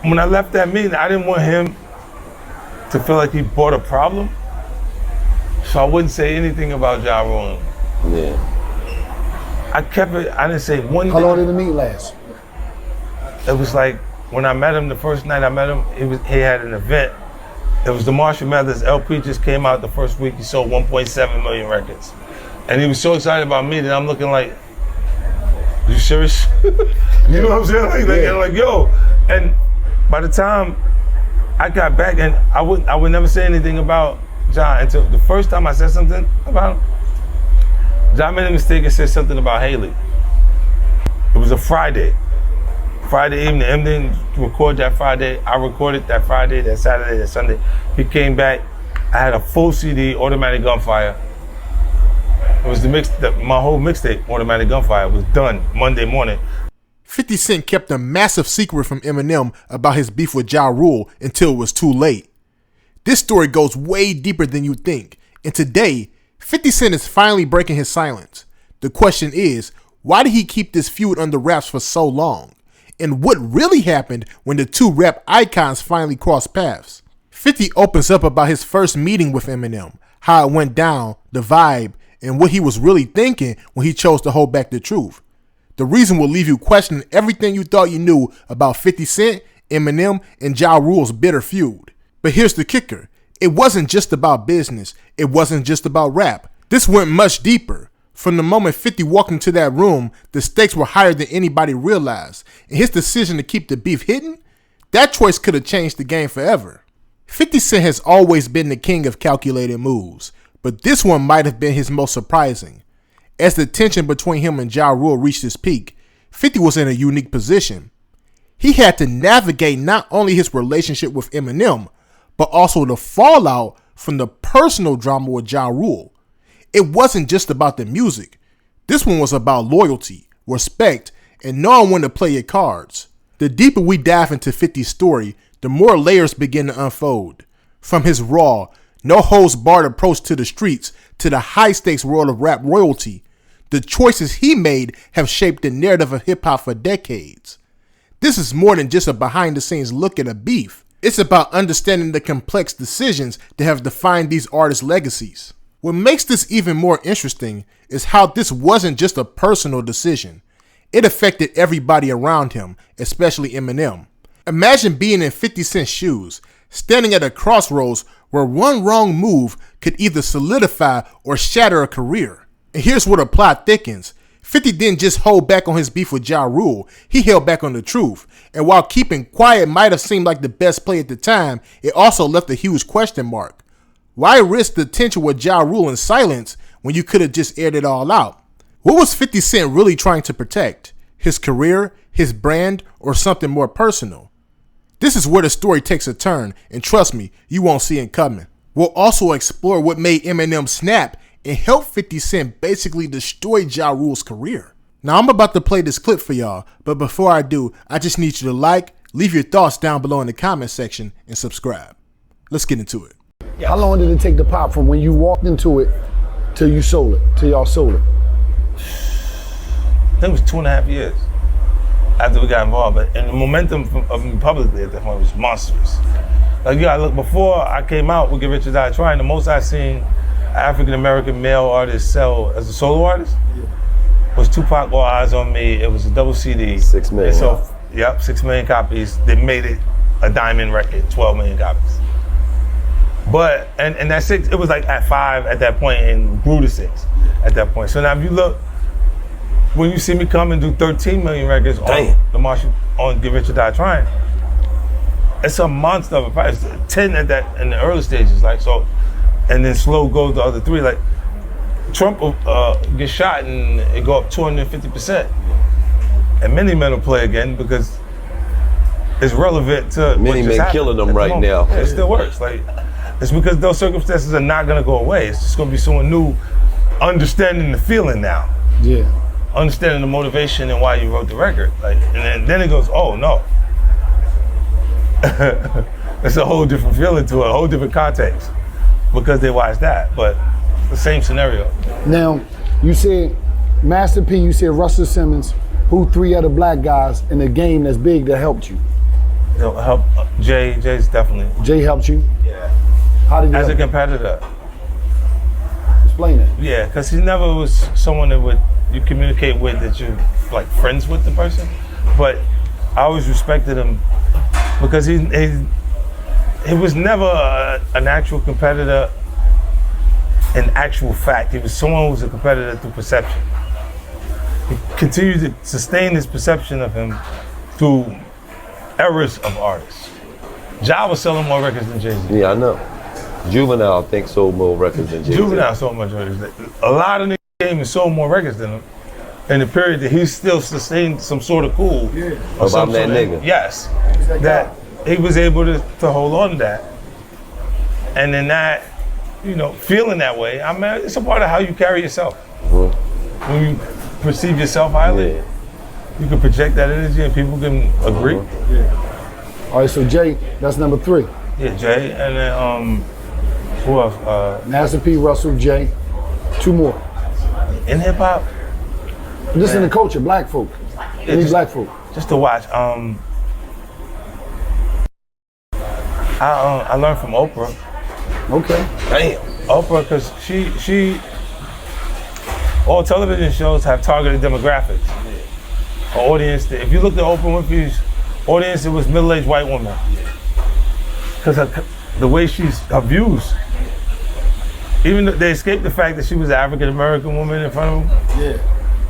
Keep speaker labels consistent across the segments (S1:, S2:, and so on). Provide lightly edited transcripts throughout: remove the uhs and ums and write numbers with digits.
S1: when I left that meeting, I didn't want him to feel like he brought a problem. So I wouldn't say anything about Ja Rule.
S2: Yeah.
S1: I kept it, I didn't say one thing.
S3: How long did the meeting last?
S1: It was like, when I met him, the first night I met him, he had an event. It was the Marshall Mathers LP just came out the first week. He sold 1.7 million records. And he was so excited about me that I'm looking like, you serious? You know what I'm saying? Like, yo. And by the time I got back, and I would never say anything about Ja until the first time I said something about him. Ja made a mistake and said something about Haley. It was a Friday evening. Em didn't record that Friday. I recorded that Friday, that Saturday, that Sunday. He came back. I had a full CD, Automatic Gunfire. It was my whole mixtape, Automatic Gunfire, was done Monday morning.
S4: 50 Cent kept a massive secret from Eminem about his beef with Ja Rule until it was too late. This story goes way deeper than you think, and today, 50 Cent is finally breaking his silence. The question is, why did he keep this feud under wraps for so long? And what really happened when the two rap icons finally crossed paths? 50 opens up about his first meeting with Eminem, how it went down, the vibe, and what he was really thinking when he chose to hold back the truth. The reason will leave you questioning everything you thought you knew about 50 Cent, Eminem, and Ja Rule's bitter feud. But here's the kicker. It wasn't just about business. It wasn't just about rap. This went much deeper. From the moment 50 walked into that room, the stakes were higher than anybody realized. And his decision to keep the beef hidden, that choice could have changed the game forever. 50 Cent has always been the king of calculated moves, but this one might have been his most surprising. As the tension between him and Ja Rule reached its peak, 50 was in a unique position. He had to navigate not only his relationship with Eminem, but also the fallout from the personal drama with Ja Rule. It wasn't just about the music. This one was about loyalty, respect, and knowing when to play your cards. The deeper we dive into 50's story, the more layers begin to unfold. From his raw, no-holds-barred approach to the streets to the high-stakes world of rap royalty, the choices he made have shaped the narrative of hip-hop for decades. This is more than just a behind-the-scenes look at a beef. It's about understanding the complex decisions that have defined these artists' legacies. What makes this even more interesting is how this wasn't just a personal decision. It affected everybody around him, especially Eminem. Imagine being in 50 Cent's shoes, standing at a crossroads where one wrong move could either solidify or shatter a career. And here's where the plot thickens. 50 didn't just hold back on his beef with Ja Rule, he held back on the truth. And while keeping quiet might have seemed like the best play at the time, it also left a huge question mark. Why risk the tension with Ja Rule in silence when you could have just aired it all out? What was 50 Cent really trying to protect? His career, his brand, or something more personal? This is where the story takes a turn, and trust me, you won't see it coming. We'll also explore what made Eminem snap and help 50 Cent basically destroy Ja Rule's career. Now I'm about to play this clip for y'all, but before I do, I just need you to like, leave your thoughts down below in the comment section, and subscribe. Let's get into it.
S3: How long did it take to pop from when you walked into it till you sold it, till y'all sold it?
S1: I think it was 2.5 years after we got involved, but and the momentum of me publicly at that point was monstrous. Like, you gotta look, before I came out with Get Rich or Die Trying, the most I seen African-American male artists sell as a solo artist was Tupac, All Eyes on Me. It was a double CD.
S2: 6 million.
S1: So, yep, 6 million copies. They made it a diamond record, 12 million copies. But, and that 6, it was like at 5 at that point and grew to 6 at that point. So now if you look, when you see me come and do 13 million records on the Marshall, on Get Rich or Die Trying, it's a monster of a price. 10 at that, in the early stages, like, so, and then slow goes the other 3. Like, Trump will get shot and it go up 250%. And Many Men will play again because it's relevant to
S2: Many Men killing them right now.
S1: It still works. Like, it's because those circumstances are not gonna go away. It's just gonna be someone new understanding the feeling now.
S3: Yeah.
S1: Understanding the motivation and why you wrote the record. Like, and then it goes, oh no. It's a whole different feeling to it, a whole different context because they watched that, but the same scenario.
S3: Now, you said Master P, you said Russell Simmons, who 3 other black guys in the game that's big that helped you?
S1: It'll help Jay. Jay's definitely.
S3: Jay helped you?
S1: Yeah.
S3: How did he
S1: As a
S3: help you?
S1: competitor.
S3: Explain it.
S1: Yeah, because he never was someone that you communicate with that you're like friends with the person. But I always respected him because he was never an actual competitor in actual fact. He was someone who was a competitor through perception. He continued to sustain his perception of him through errors of artists. Ja was selling more records than Jay-Z.
S2: Yeah, I know. Juvenile, I think, sold more records than Jay-Z.
S1: Juvenile sold much records. A lot of niggas came and sold more records than him in the period that he still sustained some sort of cool.
S3: Yeah.
S1: Or some
S2: About that
S1: sort of-
S2: nigga.
S1: Yes.
S3: that
S1: That he was able to hold on to that. And then that, feeling that way, I mean, it's a part of how you carry yourself. When you perceive yourself highly,
S2: Yeah.
S1: you can project that energy and people can agree.
S3: All right, so Jay, that's number 3.
S1: Yeah, Jay. And then, who else?
S3: Master P, Russell, Jay. 2 more.
S1: In hip hop,
S3: Just in the culture, black folk. Any
S1: just-
S3: black folk.
S1: just to watch. I learned from Oprah.
S3: Okay.
S2: Damn.
S1: Oprah, because she all television shows have targeted demographics. An audience that, if you looked at Oprah Winfrey's audience, it was middle-aged white women. Because the way her views, even though they escaped the fact that she was an African-American woman in front of them,
S3: Yeah.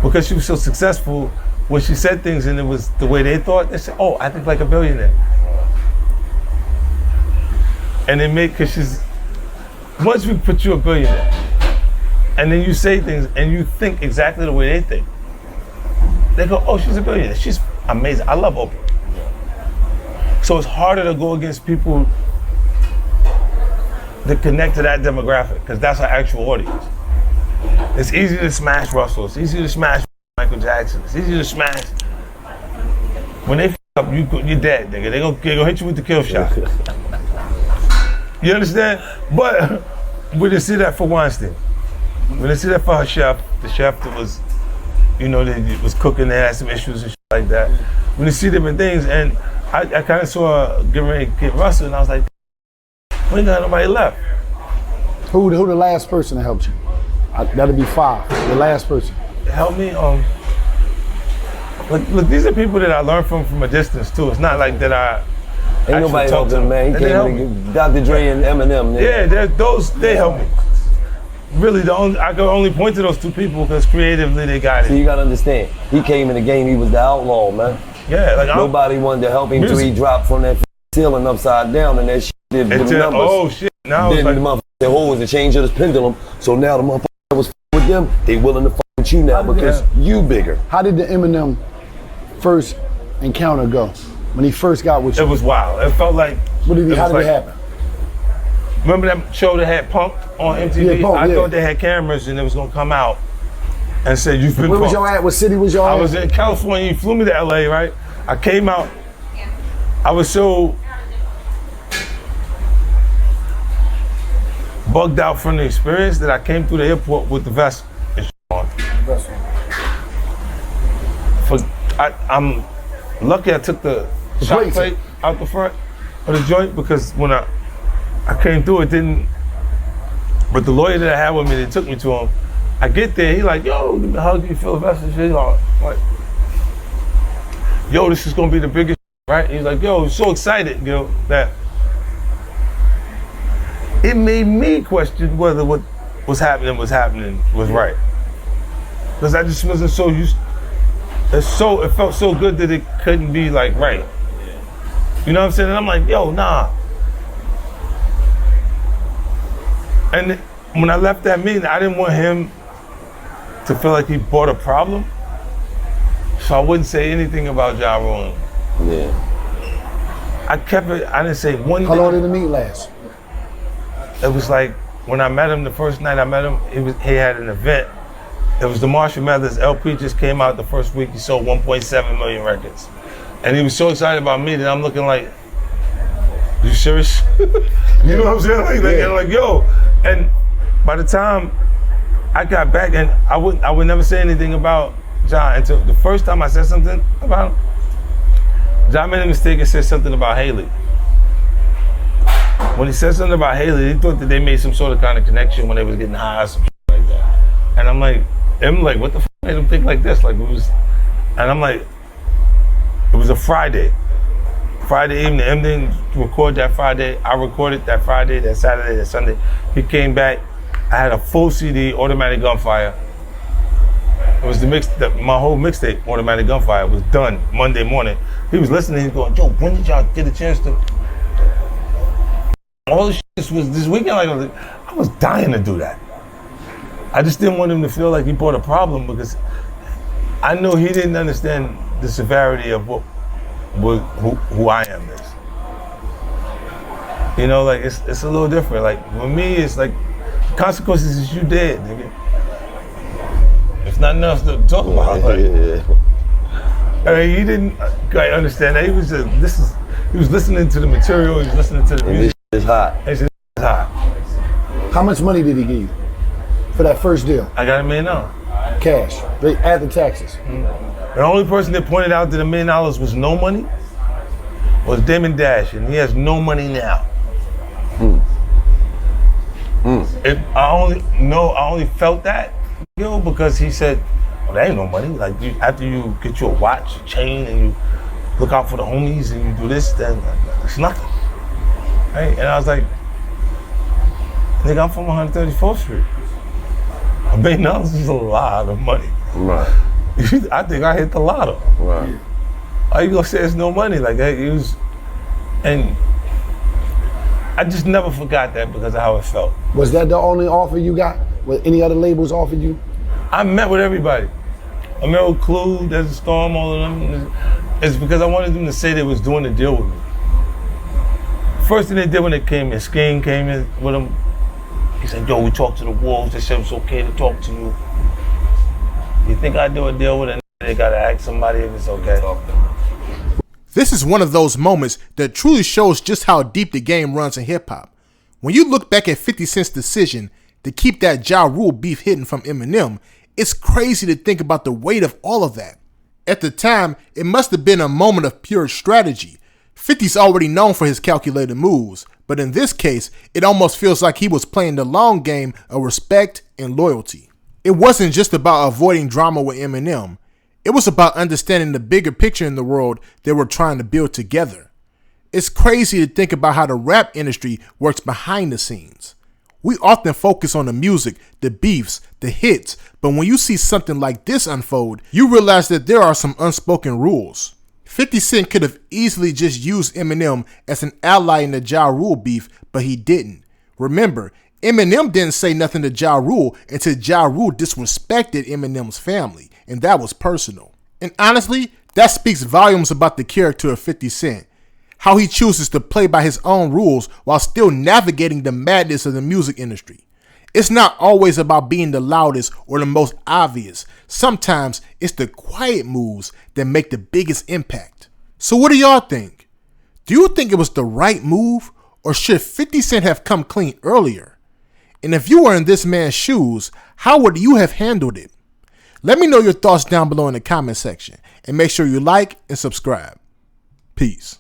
S1: because she was so successful, when she said things and it was the way they thought, they said, oh, I think like a billionaire. And because once we put you a billionaire, and then you say things and you think exactly the way they think, they go, oh, she's a billionaire. She's amazing. I love Oprah. So it's harder to go against people that connect to that demographic, because that's our actual audience. It's easy to smash Russell. It's easy to smash Michael Jackson. It's easy to smash. When they up, you're dead, nigga. They gonna hit you with the kill shot. You understand? But we didn't see that for Weinstein. We didn't see that for her chef. The chef that was, that was cooking. They had some issues and shit like that. We didn't see different things, and I kind of saw getting ready to get Russell, and I was like, we ain't got nobody left.
S3: Who the last person that helped you? That'll be 5. The last person.
S1: Help me. Look, these are people that I learned from a distance too. It's not like that I.
S2: Ain't nobody
S1: talk to
S2: helping, man. He
S1: And they help
S2: came
S1: me.
S2: in, Dr. Dre and Eminem. Nigga.
S1: They help me. Really, I could only point to those 2 people because creatively they got
S2: So
S1: it.
S2: you gotta understand, he came in the game, he was the outlaw, man.
S1: Yeah, like
S2: Nobody wanted to help him till he
S1: Music.
S2: dropped from that ceiling upside down, and that shit did them numbers.
S1: Oh shit! Now it's
S2: Then
S1: like,
S2: the motherfucker was the change of this pendulum. So now the motherfucker that was with them, they willing to fuck with you now because you bigger.
S3: How did the Eminem first encounter go? When he first got with you?
S1: it was wild. It felt like.
S3: How did it
S1: like-
S3: happen?
S1: Remember that show that had Punk on MTV?
S3: Yeah, Punk,
S1: I
S3: yeah.
S1: thought they had cameras and it was gonna come out and say you've been.
S3: Where was
S1: punked."
S3: y'all at? What city was y'all
S1: I
S3: at?
S1: was in California. You flew me to LA, right? I came out. I was so bugged out from the experience that I came through the airport with the vest and shit on. I'm lucky I took the shot
S3: plates.
S1: plate out the front of the joint, because when I came through, it didn't. But the lawyer that I had with me that took me to him, I get there, he like, yo, how do you feel the vest and shit? Like, yo, this is gonna be the biggest, right? He's like, yo, I'm so excited, that it made me question whether what was happening was right. Because I just wasn't so used. It felt so good that it couldn't be like right. You know what I'm saying? And I'm like, yo, nah. And when I left that meeting, I didn't want him to feel like he brought a problem. So I wouldn't say anything about Ja Rule.
S2: Yeah.
S1: I kept it, I didn't say one
S3: How
S1: thing.
S3: long did the meet last?
S1: It was like, when I met him, the first night I met him, he had an event. It was the Marshall Mathers LP just came out the first week. He sold 1.7 million records. And he was so excited about me that I'm looking like, you serious? You know what I'm saying? Like, yo. And by the time I got back, and I would never say anything about John until the first time I said something about him, John made a mistake and said something about Haley. When he said something about Haley, he thought that they made some sort of kind of connection when they was getting high or some shit like that. And I'm like, what the f made him think like this? Like, it was, and I'm like, it was a Friday evening. Em didn't record that Friday. I recorded that Friday, that Saturday, that Sunday. He came back. I had a full CD, Automatic Gunfire. It was my whole mixtape, Automatic Gunfire, was done Monday morning. He was listening. He's going, "Yo, when did y'all get a chance to?" All this shit was this weekend. Like, I was dying to do that. I just didn't want him to feel like he brought a problem, because I know he didn't understand the severity of who I am is. You know, like, it's a little different. Like, for me, it's like, consequences is you dead, nigga. It's nothing else to talk about. Like, I mean, he didn't quite understand that. He was listening to the material. He was listening to the music.
S2: It's hot.
S1: It's hot.
S3: How much money did he give you for that first deal?
S1: I got $1 million.
S3: Cash, after taxes.
S1: The only person that pointed out that $1 million was no money was Damon Dash, and he has no money now. I only felt that, because he said, "Well, there ain't no money. Like, after you get your watch, chain, and you look out for the homies, and you do this, then it's nothing." Right? And I was like, "Nigga, I'm from 134th Street. $1 million is a lot of money."
S2: Right.
S1: I think I hit the lotto.
S2: Right.
S1: Are you gonna say it's no money? Like, it was, and I just never forgot that because of how it felt.
S3: Was that the only offer you got? Was any other labels offered you?
S1: I met with everybody. I met with Clue, Desert Storm, all of them. It's because I wanted them to say they was doing the deal with me. First thing they did when they came in, Skeen came in with them. He said, "Yo, we talked to the Wolves. They said it's okay to talk to you. You think I do a deal with it? They gotta ask somebody if it's okay."
S4: This is one of those moments that truly shows just how deep the game runs in hip-hop. When you look back at 50 Cent's decision to keep that Ja Rule beef hidden from Eminem, it's crazy to think about the weight of all of that. At the time, it must have been a moment of pure strategy. 50's already known for his calculated moves, but in this case, it almost feels like he was playing the long game of respect and loyalty. It wasn't just about avoiding drama with Eminem. It was about understanding the bigger picture in the world they were trying to build together. It's crazy to think about how the rap industry works behind the scenes. We often focus on the music, the beefs, the hits, but when you see something like this unfold, you realize that there are some unspoken rules. 50 Cent could have easily just used Eminem as an ally in the Ja Rule beef, but he didn't. Remember, Eminem didn't say nothing to Ja Rule until Ja Rule disrespected Eminem's family, and that was personal. And honestly, that speaks volumes about the character of 50 Cent. How he chooses to play by his own rules while still navigating the madness of the music industry. It's not always about being the loudest or the most obvious. Sometimes it's the quiet moves that make the biggest impact. So what do y'all think? Do you think it was the right move, or should 50 Cent have come clean earlier? And if you were in this man's shoes, how would you have handled it? Let me know your thoughts down below in the comment section, and make sure you like and subscribe. Peace.